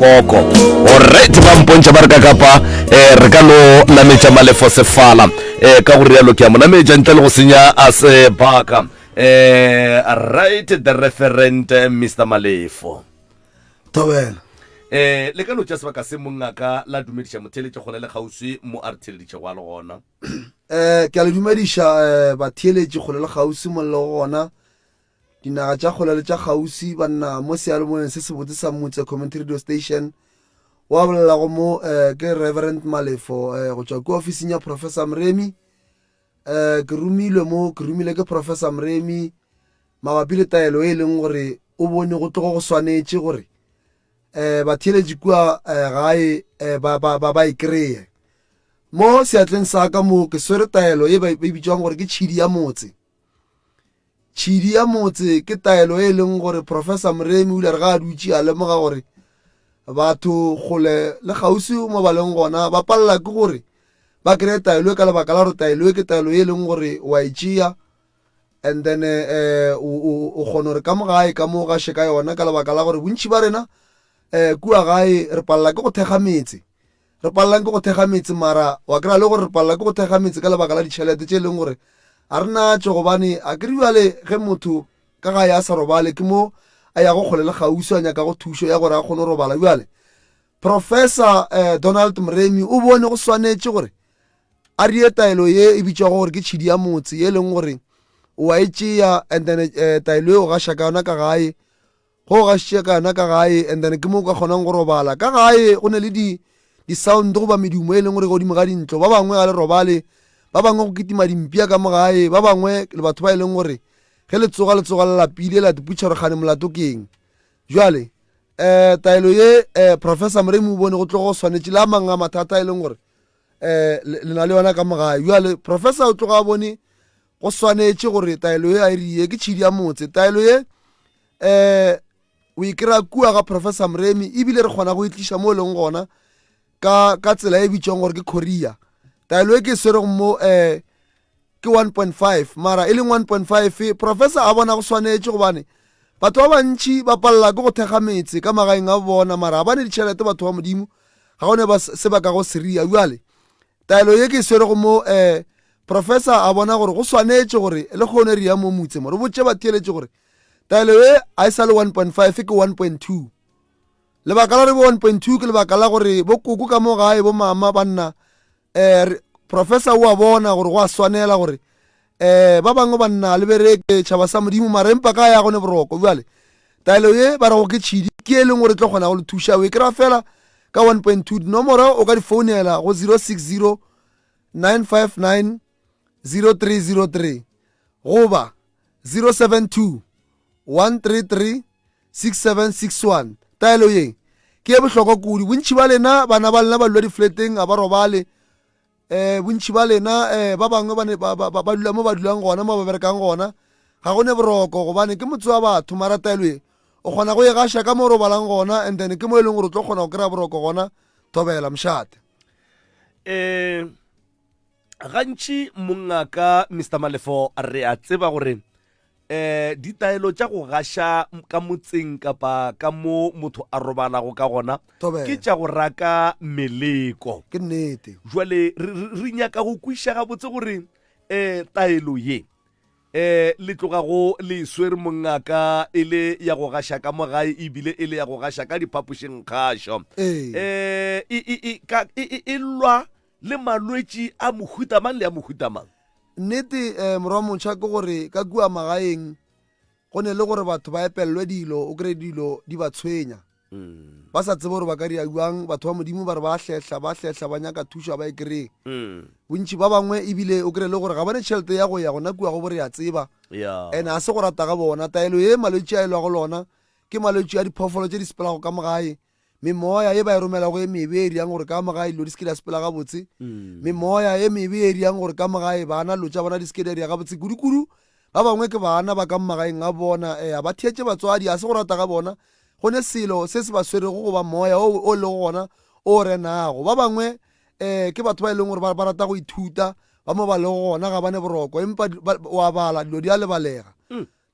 koko alright ba mpontša ba re ka kapa re ka no nametša malefo sefala ka go rialo ke a mo nametša ntle le go senya a sebaka right the referent Mr. Malefo Tobela le ka no tša sebaka se mongaka la dumediša motheletše gona le kgauswi mo a re theleditše go a le gona ke a le dumediša batheletše kgole le kgauswi mo le gona dinaga tša kgole le tša kgauswi banna mo sealemoyeng se se botse sa Motse Community Radio Station wa bolelago mo ke Reverend Malefo go tšwa ko ofising ya Professor Mremi ke rumile ke Professor Mremi mabapi le taelo e leng gore o bone go tlogo go swanetše gore batheletše kua gae ba ikreye mo seatleng sa ka mo ke swere taelo e ba bitswang gore ke tšhidi ya motse. Tšhidi ya motse ke taelo e leng gore Professor Mremi o ile re ga a dutše a lemoga gore batho gole le kgauswi mo ba leng gona ba palela ke gore ba kreye taelo e ka lebaka la gore taelo e ke taelo e leng gore wa e tšea and then o kgona gore ka mo gae ka mo gaše ka yona ka lebaka la gore bontši ba rena kua gae re palela ke go thekga metse re palelang ke go thekga metse mara wa kry-a le gore re palela ke go thekga metse ka lebaka la ditšhelete tše e leng gore a re natso gobane a kry bjale ge motho ka gae a sa robale ke mo a ya go kgole le kgauswi a nyaka go thušo ya gore a kgone go robala bjale Professor Donald Mremi o bone go swanetše gore a rie taelo ye e bitswago gore ke tšhidi ya motse ye leng gore wa e tšea and then taelo e o gaša ka yona ka gae go gašitše ka yona ka gae and then ke mo ka kgonang go robala ka gae go ne le di-sound goba medumo e leng gore godimo ga dintlo ba bangwe ga le robale ba bangwe go kitima dimpia ka mo gae ba bangwe le batho ba e leng gore ge le tsoga le lapile la diputša gore gane molato keng jwale taelo ye Professor Mremi o bone go tlogo swanetše le a mangwe a mathata e leng gore le na le yona ka mo gae jwale Professor o tloga a bone go swanetše gore taelo ye a e rie ke tšhidi ya motse taelo ye o ikry-a kua ga Professor Mremi ebile re kgona go itliša mo e leng gona ka tsela e bitswang gore ke Korea taelo e ke swere mo ke 1.5 mara e leng 1.5 Professor a bona go swanetše gobane batho ba bantši ba palela ke go thekga metse ka magaeng a bona mara ba ne ditšhelete batho ba modimo ga gone ba se ba ka go seria jwale taelo ye ke swere mo Professor a bona gore go swanetše gore le kgone ria mo motse mo re botše ba theeletše gore taelo ye a e sa le 1.5 ke 1.2 lebaka la re bo 1.2 ke lebaka la gore bo koko ka mo gae bo mama banna Professor o a bona gore go a swanela gore ba bangwe banna le bereke tšhaba sa modimo mara empa ka ya gone boroko jwale taelo ye ba rego ke tšhidi ke e leng gore tlo kgona go le thuša o e kry-a fela ka 1.2 dinomoro o ka di founela go 060 959 0303 goba 072 133 6761 taelo ye ke e bohlokwa kudu bontši ba lena bana ba lena ba lwa di-flateng a ba robale bontši ba lena ba bangwe ba dula mo ba dulang gona mo ba berekang gona ga gone boroko gobane ke motse wa batho mara taelo ye o kgona go e gaša ka mo o robalang gona and then ke mo e leng gore o tlo kgona go kry-a boroko gona thobela mošate gantši mongaka Mr. Malefo re a tseba gore ditaelo tša go gaša ka motseng kapa ka mo motho a robalago ka gona ke tša go raka meleko ke nnete jwale re nyaka go kwiša gabotse gore taelo ye le tlogago le swere mongaka e le ya go gaša ka mo gae ebile e le ya go gaša ka diphapošeng kgašo e lwa le malwetši a mohutamang le a mohutamang nnete morwa motšha ke gore ka kua magaeng go ne le gore batho ba epelelwe dilo o kry dilo di ba tshwenya ba sa tsebe gore ba ka di jang batho ba modimo ba re ba hlehla ba nyaka thušo ba e kry bontši ba bangwe ebile o kry le gore ga bane tšhelete ya go ya gona kua go bore ya tseba and a se go rata ga bona taelo ye malwetši a elwa go lona ke malwetši a diphoofolo tše di sepelago ka mogae memoya ye ba e romelago e mebe e riang gore ka mogae dilo di seke di a sepela gabotse memoya ye mebe e riang gore ka mogae bana lo tša bona di seke di a ria gabotse kudu ba bangwe ke bana ba ka magaeng a bona a ba theetše batswadi a se go rata ga bona gone selo se se ba swerego goba moya o le gona o renago ba bangwe ke batho ba e leng gore ba rata go ithuta ba mo ba le gona ga bane boroko empa wa bala dilo di a lebalega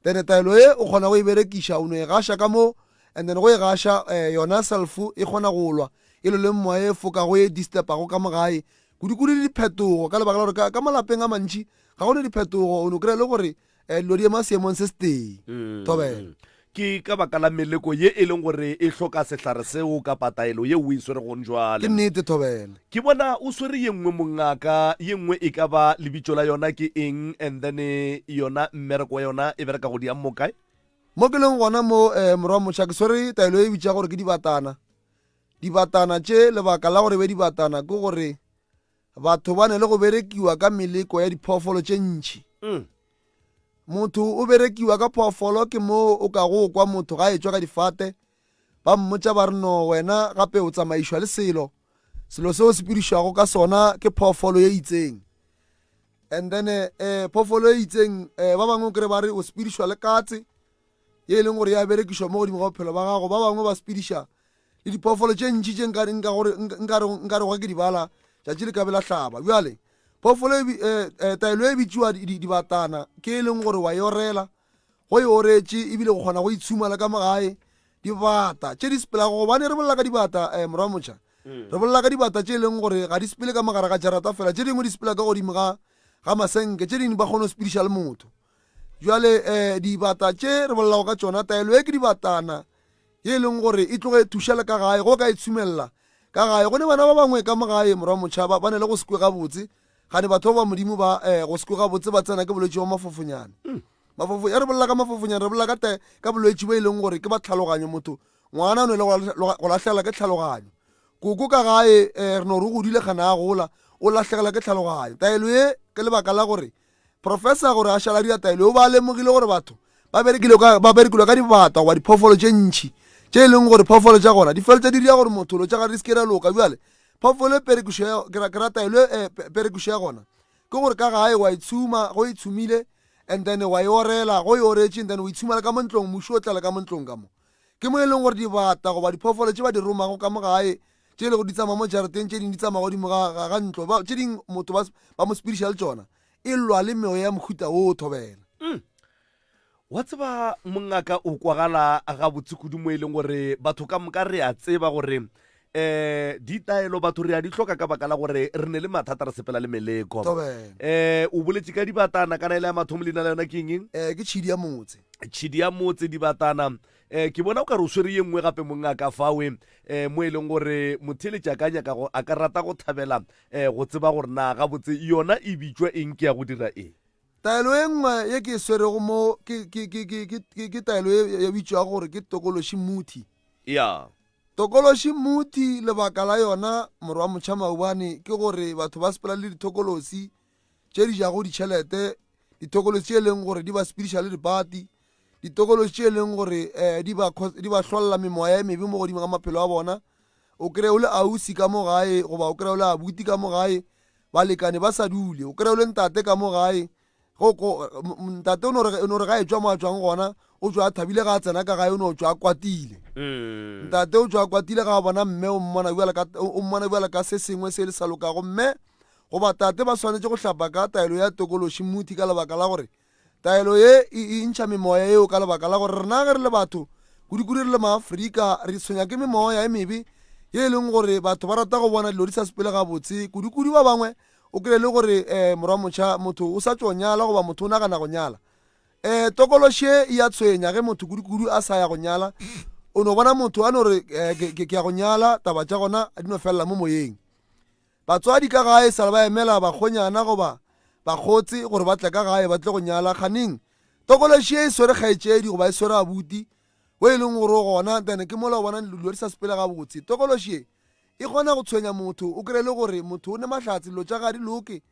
then taelo ye o kgona go e berekiša o no e gaša ka mo and then go e gasha yona selfo e kgona go lwa e le moya e foka go e disturbago ka mogae kudu diphetogo ka lebaka la gore ka malapeng a mantši ga gone diphetogo o no kry-a le gore dilo di ema seemong se se teng thobela ke ka baka la meleko ye e leng gore e hloka sehlare seo ka pataelo ye o e swere gong jwale ke nnete thobela ke bona o swere ye nngwe mongaka ye nngwe e ka ba lebitso la yona ke eng and then yona mmereko wa yona e bereka go di amo kae mo ke leng gona mo morwa motšha ke swere taelo e bitša gore ke dibatana tše lebaka la gore be dibatana ke gore batho ba ne le go berekiwa ka meleko ya diphoofolo tše ntšhi motho o berekiwa ka phoofolo ke mo o ka go kwa motho ga e tswa ka difate ba mmotša ba re no wena gape o tsamaišwa le selo se o sepedišwago ka sona ke phoofolo ye itseng and then phoofolo ye itseng ba bangwe kry ba re o sepedišwa le katse ye e leng gore ya berekišwa mo godimo ga bophelo ba gago ba bangwe ba sepediša le diphoofolo tše ntši tše nkare go ke di bala tšatši le ka bela hlaba bjale phoofolo taelo e bitšiwa dibatana ke e leng gore wa e orela go e oretše ebile go kgona go itshumala ka mogae dibata tše di sepelago gobane re bolela ka dibata morwa motšha re bolela ka dibata tše e leng gore ga di sepele ka mogare ga jarata fela tše dingwe di sepela ka godimo ga masenke tše dingwe ba kgone go sepediša le motho jwale dibata tše re bolelago ka tšona taelo e ke dibatana ye e leng gore e tloge thušale ka gae go ka e tshumelela ka gae go ne bana ba bangwe ka mogae morwa motšha ba ne le go sekwe gabotse gane batho ba modimo ba go sekwe gabotse ba tsena ke bolwetse wa mafofonyana ya re bolela ka mafofonyana re bolela ka bolwetse bo e leng gore ke ba tlhaloganyo motho ngwana o ne le go latlhela ke tlhaloganyo koko ka gae re no re godile gana a gola o latlhegela ke tlhaloganyo taelo e ke lebaka la gore professor gore a šala dia taelo o ba lemogile gore batho ba berekilwe ka dibata wa diphoofolo tše ntšhi tše e leng gore phoofolo tša gona di feletša di dira gore motho lo tša gare di sekera loka bjale phoofolo ke taelo perekišo ya gona ke gore ka gae wa itshuma go itshumile and then wa e orela go e oretše and then o itshumela ka montlong mošo o tlala ka montlong ka mo ke mo e leng gore dibata goba diphoofolo tše ba di romago ka mo gae tše e le go di tsamaya mo jarateng tše dingwe di tsamaya godimo ga ntlo tše dingwe motho ba mo sepediša le tšona e lwa le meoya ya mohuta o thobela wa tseba mongaka o kwagala ga botse kudu mo e leng gore batho ka moka re a tseba gore ditaelo batho re a di hloka ka baka la gore re ne le mathata re sepela le meleko o boletše ka dibatana kana ele ya mathomo leina la yona ke eng ke tšhidi ya motse dibatana ke bona o ka re o swere ye nngwe gape mongaka fawe mo e leng gore motheletši a ka nyaka a ka rata go thabela go tseba gore na gabotse yona e bitšwa eng ke ya go dira eng taelo e nngwe ye ke e swerego mo ke taelo e bitšwa gore ke tokološi muthi ya tokološi muthi lebaka la yona morwa motšha maubane ke gore batho ba sepela le ditokolosi tše di jago ditšhelete ditokolosi tše e leng gore di ba sepediša le dipati ditokolosi tše e leng gore di ba hlolola memoya e mebe mo godimo ga maphelo a bona o kry o le ausi ka mo gae goba o kry o le abuti ka mo gae balekane ba sa dule o kry o le ntate ka mo gae ntate o no re ga e tswa mo a tswang gona o tswa a thabile ga a tsena ka gae o no tswa a kwatile ntate o tswa a kwatile ga a bona mme o mmona bjala ka se sengwe se le sa lokago mme goba tate ba swanetše go hlapa ka taelo ya tokološi muthi ka lebaka la gore taelo ye e ntšha memoya eo ka lebaka la gore rena ge re le batho kudikudi re le maafrika re tshwenya ke memoya e mebe ye e leng gore batho ba rata go bona dilo di sa sepele gabotse kudikudi ba bangwe o kry le gore morwa motšha motho o sa tšo nyala goba motho o nagana go nyala tokološe e ya tshwenya ge motho kudikudu a sa ya go nyala o no bona motho a no re ke ya go nyala taba tša gona di no felela mo moyeng batswadi ka gae sala ba emela bakgonyana goba bakgotsi gore ba tle ka gae ba tle go nyala kganeng tokološe e swere kgaetšedi goba e swere abuti o e leng gore o gona then ke mola o bona dilo di sa sepele gabotse tokološe e kgona go tshwenya motho o kry le gore motho o ne mahlatse dilo tša ga di loke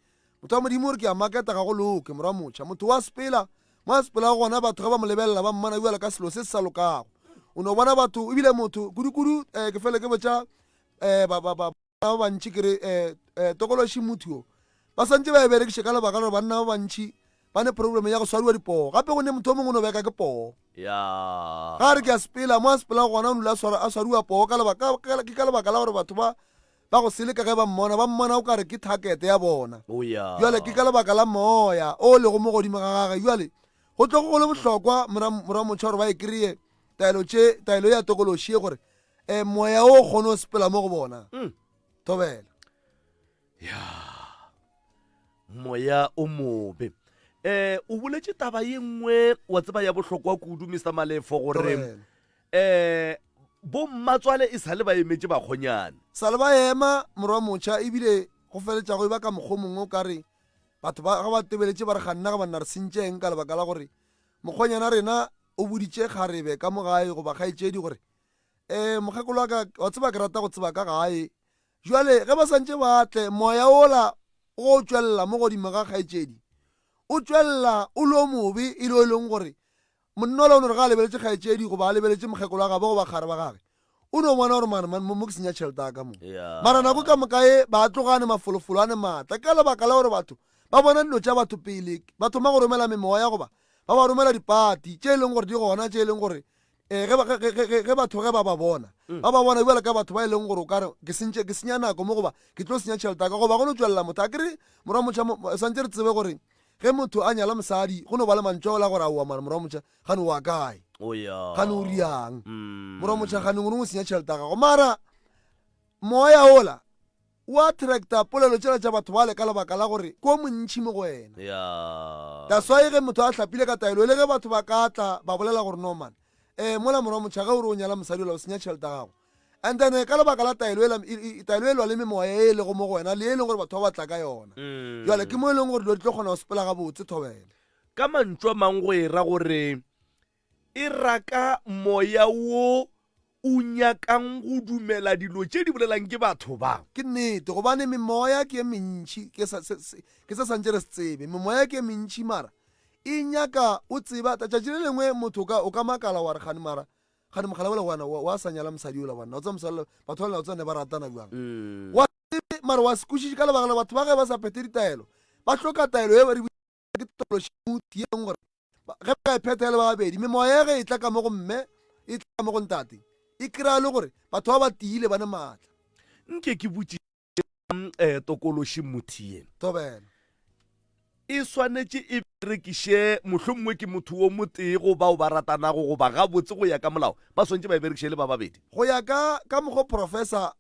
motho wa modimo gore ke a maketa ga go loke morwa motšha motho wa sepela mo a sepela gona batho ga ba mo lebelela ba mmana bjala ka selo se se sa lokago o no bona batho ebile motho kudu ke fele ke botša ba bantši kere tokološi motho ba santse ba e berekiše ka lebaka gore banna ba bantši ba ne probleme ya go swariwa dipoo gape go ne motho o mongwe o no beka ke poo ga re ke a sepela mo a sepela gona o nole a swariwa poo ke ka lebaka la gore batho ba go seleka ge ba mmona o kare ke target ya bona jale ke ka lebaka la moya o lego mo godimo ga gage jale go tlo go le bohlokwa morwa motšha gore ba e kry-e taelo ya tokološi ye gore moya o kgone o sepela mo go bona thobela ya moya o mobe o boletse taba ye nngwe wa tseba ya bohlokwa kudu Mr Malefo gore bo mmatswale e sale ba emetse bakgonyane sale ba ema morwa motšha ebile go feletša go e ba ka mokgwa mongwe o kare batho ga ba tebeletse ba re ganna ga banna re sentšeng ka lebaka la gore mokgonyana rena o boditše kgarebe ka mogae goba kgaetšedi gore mokgekolo wa ka wa tseba ke rata go tseba ka gae jwale ge ba santše batle moya ola go tšwelela mo godimo ga kgaetšedi o tšwelela o le o mobe e le o e leng gore monna ola o ne re ga a lebeletše kgaetšedi goba a lebeletše mokgekolo wa gabe goba kgare ba gage o ne o bona gore mo ke senya tšhelete ya ka mo mara nako ka mokae ba tlogane mafolofolo ane maatla ka lebaka la gore batho ba bona dilo tša batho pele batho ma go romela memoya goba ba ba romela dipati tše e leng gore di gona tše e leng gore ge batho ge ba bona ebile ka batho ba e leng gore o kare ke senya nako mo goba ke tlo senya tšhelete ka goba go no tswelela motho a kere morwa motšha santse re tsebe gore ge motho a nyala mosadi go no ba le mantšo la gore a oa morwa motšha gane wa kae gane o riang morwa motšha gane o ne o senya tšhelete gago mara moya ola wa tractor polelo tšela tša batho ba le ka lebaka la gore ko montšhi mo go wena that's why ge motho a hlapile ka taelo le ge batho ba ka tla ba bolela gore no man mola morwa motšha ge o re o nyala mosadi ola o senya tšhelete gago and then ka lebaka la taelo elwa le memoya e lego mo go wena le e leng gore batho ba batla ka yona jale ke mo e leng gore dilo di tlo kgona go sepela gabotse thobele ka mantšo a mangwe go e ra gore e raka moya wo o nyakang go dumela dilo tše di bolelang ke batho ba ke nnete gobane memoya ke e mentši ke sa santse re se tsebe memoya ke e mentši mara e nyaka o tseba tšatši le lengwe motho o ka makala wa re gane mara gane mogala ola wana wa sa nyala mosadi ola banna o tsa mosadi batho ba lena o tsane ba ratana bjang wa tsebe mara wa se kwešiše ka lebaka la batho ba ge ba sa phete ditaelo ba hloka taelo e ba re ke tološimuthi ye leng gore ge ba ka e phethele ba babedi memoya ge e tla ka mo go mme e tla ka mo go ntate e kry-a le gore batho ba ba tiile ba ne maatla nke ke botse tokološi muthi ena tobela e swanetše e berekiše mohlomongwe ke motho o motee go bao ba ratanago goba gabotse go ya ka molao ba swantše ba e berekiše le ba babedi go ya ka mokgwa professor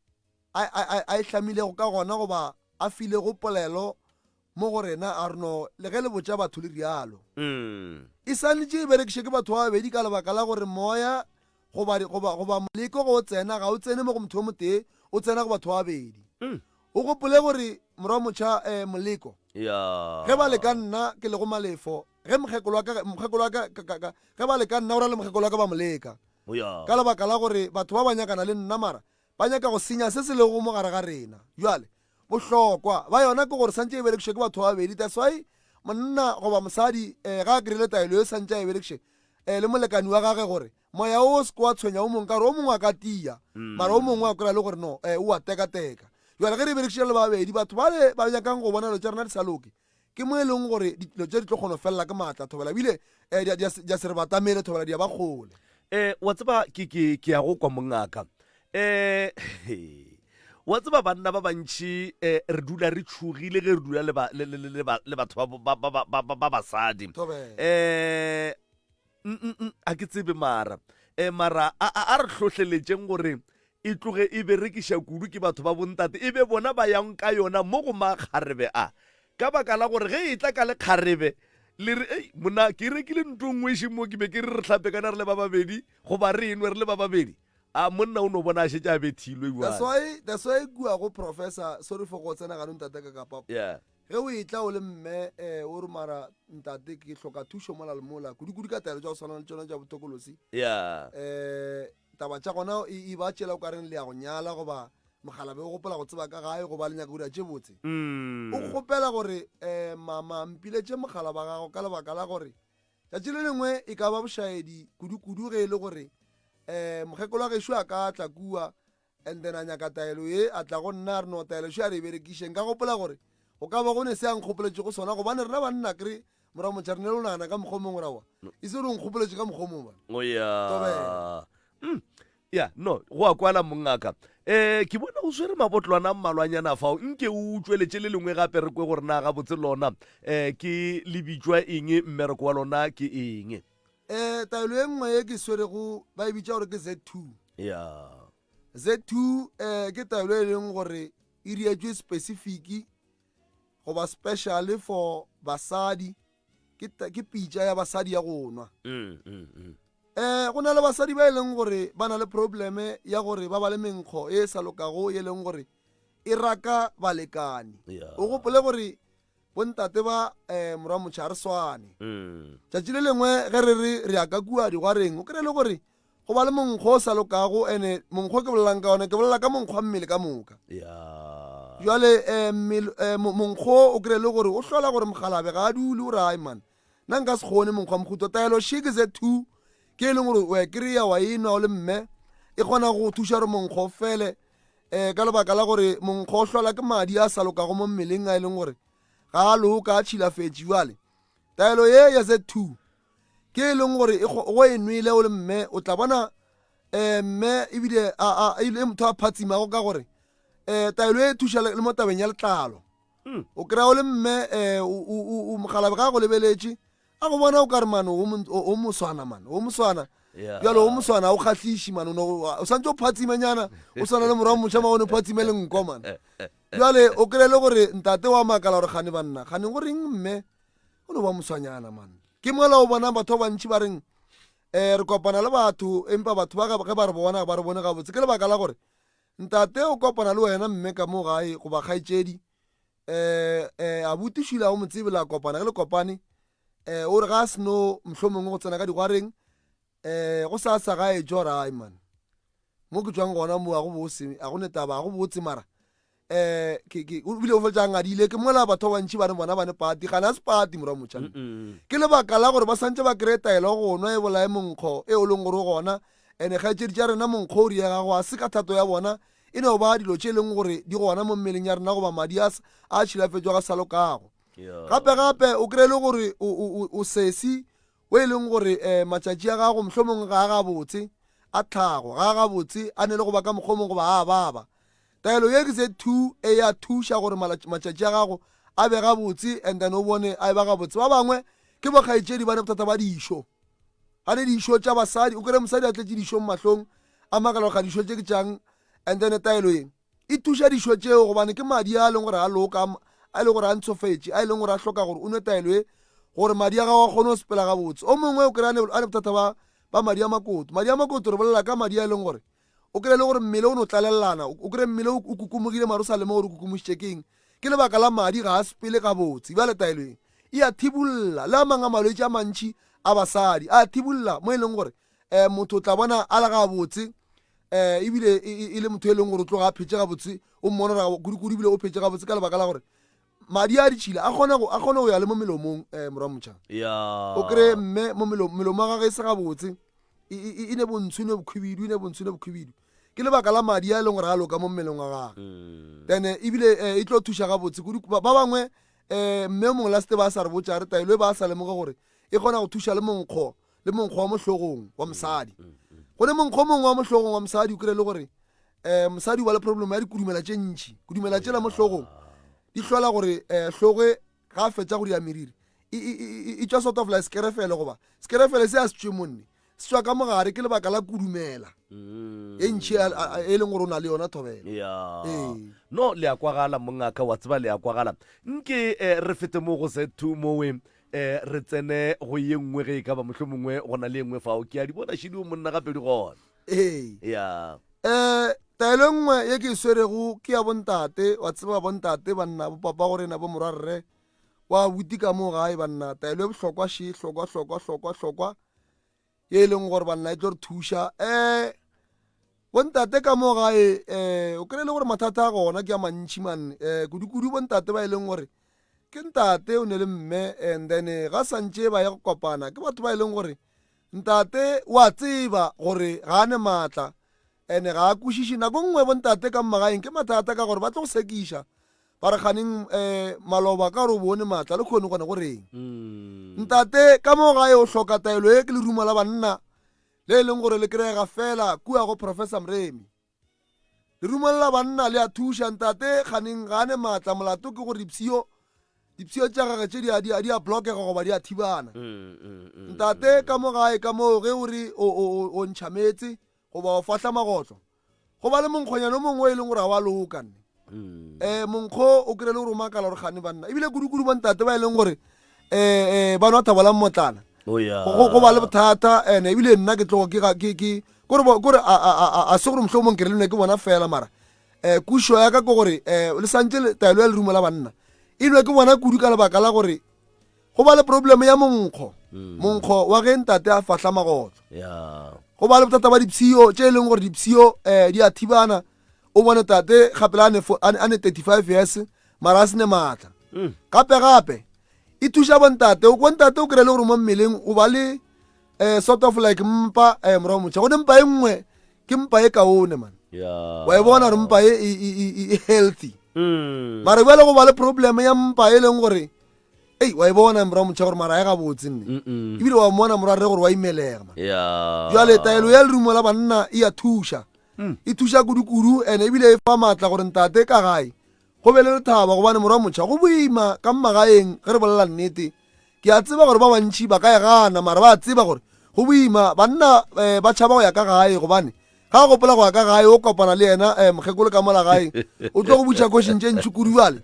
a e hlamilego ka gona goba a file go polelo mo go rena a reno le ge le botša batho le rialo e swanetše e berekiše ke batho ba babedi ka lebaka la gore moya goba moleko go o tsena ga o tsene mo go motho o motee o tsena go batho ba babedi o gopole gore morwa motšha moleko ge ba le ka nna ke le go Malefo ge mokgekolo wa ka ge ba le ka nna o ra le mokgekolo wa ka ba moleka ka lebaka la gore batho ba ba nyakana le nna mara ba nyaka go senya se se lego mo gare ga rena jwale bohlokwa ba yona ke gore santse e berekišwe ke batho ba babedi that's why monna goba mosadi ga a kry-ile taelo yo santse a e berekiše le molekani wa gage gore moya o se ko wa tshwenya o mongwe ka gore o mongwe a ka tia mara o mongwe a kry-a le gore no o a teka-teka jale ge re berekišile le babedi batho bale ba nyakang go bona dilo tša rena di sa loke ke mo e leng gore dilo tše di tlo kgona felela ke maatla thobela ebile di a se re batamele thobela di a ba kgole wa tseba ke ya go kwa mongaka wa tseba banna ba bantši re dula re tšhogile ge re dula le batho ba basadi a ke tsebe mara a re tlhotlheletšeng gore e tloge e berekiša kudu ke batho ba bontate e be bona ba yang ka yona mo go makgarebe a ka baka la gore ge e tla ka le kgarebe le re mona ke rekile nto nngwe ešeng mo ke be ke re hlape kana re le ba babedi goba re enwe re le ba babedi a monna o no bona a šetse a bethilwe that's why kua go professor sorry for go tsena gano ntate ka kapapa ge o e tla o le mme o re mara ntate ke hloka thušo mola le mola kudu ka taelo tša go swana le tsona tša botokolosi taba tša gona e ba tšela o ka reng le ya go nyala goba mogala be o gopola go tseba ka gae goba le nyaka go dira tše botse o kgopela gore mama mpiletše mogala ba gago ka lebaka la gore tšatši le lengwe e ka ba bošaedi kudu ge e le gore mokgekolo wa gešo a ka tla kua and then a nyaka taelo ye a tla go nna re no taelo šo a re e berekišeng ka gopola gore go ka ba go ne se a nkgopoletše go sona gobane rena banna kry mora motšha rene lo nagana ka mokgwa mongwe rawa e se re o nkgopoletše ka mokgwa mongwe ya no go a kwala mongaka ke bona o swere mabotlwana mmalwanyana fao nke o utsweletše le lengwe gape re kwe gore na ga botse lona ke lebitšwa eng mmereko wa lona ke eng taelo e nngwe e ke swerego ba e bitša gore ke Z2. Z2 ke taelo e leng gore e rietswe specific goba special for basadi, ke pitša ya basadi ya go nwa. Go na le basadi ba e leng gore ba na le probleme ya gore ba ba le menkgo e sa lokago e leng gore e raka balekane. O gopole gore bontate ba morwa motšha re swane. Tšatši le lengwe ge re a ka kua digwareng o kry le gore go ba le monkgo o sa lokago, ene monkgo ke bolelang ka one ke bolela ka monkgo mmele ka moka. Jwale monkgo o kry le gore o hlola gore mogalabe ga a dule o re ai man nna nka se kgone monkgo wa mohuto. Taelo shike Z2 ke e leng gore wa kry-a wa enwa o le mme e kgona go thuša gore monkgo fele ka lebaka la gore monkgo o hlola ke madi a sa lokago mo mmeleng a e leng gore ga a loka a tšhilafetše. Jwale taelo ye ya Z2 ke e leng gore go e nwele o le mme o tla bona mme ebile e motho a phatsimago ka gore taelo e thuša le mo tabeng ya letlalo. O kry-a o le mme mogalabe ga go lebeletše a go bona o ka re mane o moswana mane o moswana. Jalo o moswana o kgatlhiše mane o santse o phatsimanyana o swana le morwa motšha maone o phatsime le nko mane. Jale o kry le gore ntate wa makala gore gane banna gane go reng mme o no ba moswanyana mane. Ke mola o bona batho ba bantši ba reng re kopana le batho empa batho ba ge ba re bona ba re bone gabotse ke lebaka la gore ntate o kopana le wena mme ka mo gae go ba kgaetšedi a butišwile go motsebela a kopana ge le kopane o re ga a seno mohlomongwe go tsena ka digwareng go sa ga e jo rai man mo ke tswang gona mo a go netaba a go botse mara o bile o fetsa ngadile ke mola batho ba ntši ba re bona ba ne pati gana se pati morwa motšhana. Ke lebaka la gore ba santse ba kry taelo go nwa e bolae monkgo e o leng gore gona ene kgaetšedi tša rena monkgo o rie gago a se ka thato ya bona e ne o ba dilo tše e leng gore di gona mo mmeleng ya rena goba madi a tšhilafetšwa ga sa lokago. Gape o kry le gore o sesi o e leng gore matšatši a gago mohlomong ga a gabotse a tlhago ga a gabotse a ne le go ba ka mokgomong goba a baba. Taelo ye ke Z2 e ya thuša gore matšatši a gago a be gabotse and then o bone a ba gabotse. Ba bangwe ke bokgaetšedi ba ne bothata ba dišo a ne dišo tša basadi o kry mosadi a tletše dišo mo mahlong a makala ga dišo tše ke tšang and then taelo ye e thuša dišo tšeo gobane ke madi a leng gore a loka a e leng gore a ntshofetše a e leng gore a hloka gore o nwe taelo ye gore madi a gago a kgone go sepela gabotse. O mongwe o kry a ne bothata ba madi a makoto. Madi a makoto re bolela ka madi a e leng gore o kry le gore mmele o ne o tlalelelana o kry mmele o kukumogile mare o sa leme gore o kukumošitše keng ke lebaka la madi ga a sepele gabotse. Bjale taelo e a thibolla le a mang a malwetši a mantši a basadi a thibolla mo e leng gore motho o tla bona a le gabotse ebile e le motho e leng gore o tloga a phetse gabotse o mmona gore kudu ebile o phetse gabotse ka lebaka la gore madi a ditšhila a kgone go ya le mo melomong morwa motšha. O kry mme mo melomo a gage e se gabotse e ne bontsho e ne bokhubidu ke lebaka la madi a e leng gore a loka mo mmeleng wa gage then ebile e tlo thuša gabotse ba bangwe mme mongwe la sete ba sa re botša re taelo e ba sa lemoge gore e kgona go thuša le monkgo wa mohlogong wa mosadi. Go ne monkgo mongwe wa mohlogong wa mosadi o kry le gore mosadi wa le problem ya dikudumela tše ntšhi kudumela tšela mo hlogong di hlola gore hloge ga a fetša go dia meriri e tšwa sort of like skerefele goba skerefele se a se tšwe monne se tswa ka mogare ke lebaka la kudumela e ntšhi e leng gore o na le yona thobela. No le a kwagala mongaka wa tseba le a kwagala nke re fete mo go Z2 mowe re tsene go ye nngwe ge e ka ba mohlomongwe go na le nngwe fao ke a di bona šidi o monna gape di gona. Taelo nngwe ye ke e swerego ke ya bontate wa tseba bontate banna bopapa gore na bo morwarre wa buti ka mo gae banna taelo e bohlokwa hlokwa ye e leng gore banna e tlo re thuša bontate ka mo gae o kry le gore mathata a gona ke a mantši man kudu bontate ba e leng gore ke ntate o ne le mme and then ga santše ba ya go kopana ke batho ba e leng gore ntate wa tseba gore ga a ne maatla ene ga a kwešiše nako nngwe bontate ka mmagaeng ke mathata ka gore ba tlo go sekiša ba re kganeng maloba ka gore o bone maatla le kgone gone go reng ntate ka mo gae o hloka taelo e ke le ruma la banna le e leng gore le kry-ega fela kua go Professor Mremi le ruma la banna le a thuša ntate kganeng ga a ne maatla molato ke gore dipsio dipsio tša gage tše di a blockega goba di a thibana ntate ka mo gae ka mo ge o re o ntšha metse goba o fahla magotlo go ba le monkgonyana o mongwe e leng gore ga wa loka monkgo o kry le gore o makala gore gane banna ebile kudu-kudu bantate ba e leng gore ba no thabolang motlana go ba le bothata and ebile nna ke tlogo kore a se gore motlho o mong kry le nne ke bona fela mara kušo ya ka ke gore le santse taelo ya lerumo la banna e nwe ke bona kudu ka lebaka la gore go ba le probleme ya monkgo wa ge ntate a fahla magotlo go ba le bothata ba dipsio tše e leng gore dipsio di a thibana o bone tate gapela a ne 35 years mara a sene maatla gape e thuša bontate o kry le gore mo mmeleng o ba le sort of like mpa morago motšha gone mpa e nngwe ke mpa e kaone man wa e bona gore mpa e healthy mara bjale go ba le probleme ya mpa e leng gore wa e bona morago motšha gore mara ya gabotse nne ebile wa mmona morare gore wa imelega jale taelo ya lerumo la banna e a thuša e thuša kudu-kudu and ebile e fa maatla gore ntate ka gae go be le lethaba gobane morago motšha go boima ka mmagaeng ge re bolela nnete ke a tseba gore ba bantšhi ba ka e gana mara ba tseba gore go boima banna ba tšhaba go ya ka gae gobane ga a gopola go ya ka gae o kopana le yena mokgekolo ka mola gae o tlo go butša košeng tše ntši kudu jale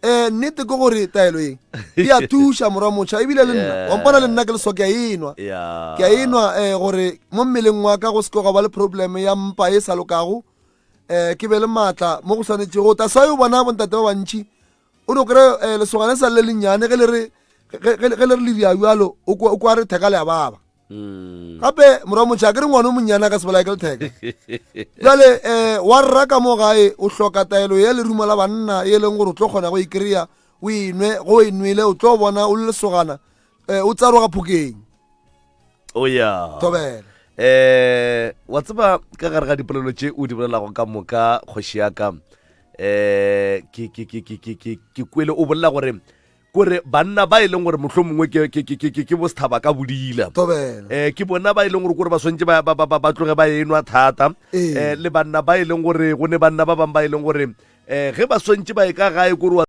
nnete ke gore taelo e e a thuša morago motšha ebile le nna wampona le nna ke leso ke a enwa gore mo mmeleng wa ka go seke ga ba le probleme ya mpa e sa lokago ke be le maatla mo go swanetšego ta sa yo bona bontate ba bantšhi o no kry lesogane sa le lennyane ge le re le diabjalo o kwa re theka le a baba gape morago motšha ke re ngwane o monnyane ka sebolae ke letheka jale wa rra ka mo gae o hloka taelo ya lerumo la banna e leng gore o tlo kgona go ikry-a o enwe go e nwele o tlo bona o le lesogana o tsaroga phokeng tobele wa tseba ka gare ga dipolelo tše o di bolelago ka moka kgoši ya ka ke kwele o bolela gore kore banna ba e leng gore mohlho mongwe ke bosethaba ka bodila ke bona ba e leng gore kore ba swantse ba tloge ba enwa thata le banna ba e leng gore go ne banna ba bangwe ba e leng gore ge ba swantse ba e ka gae kore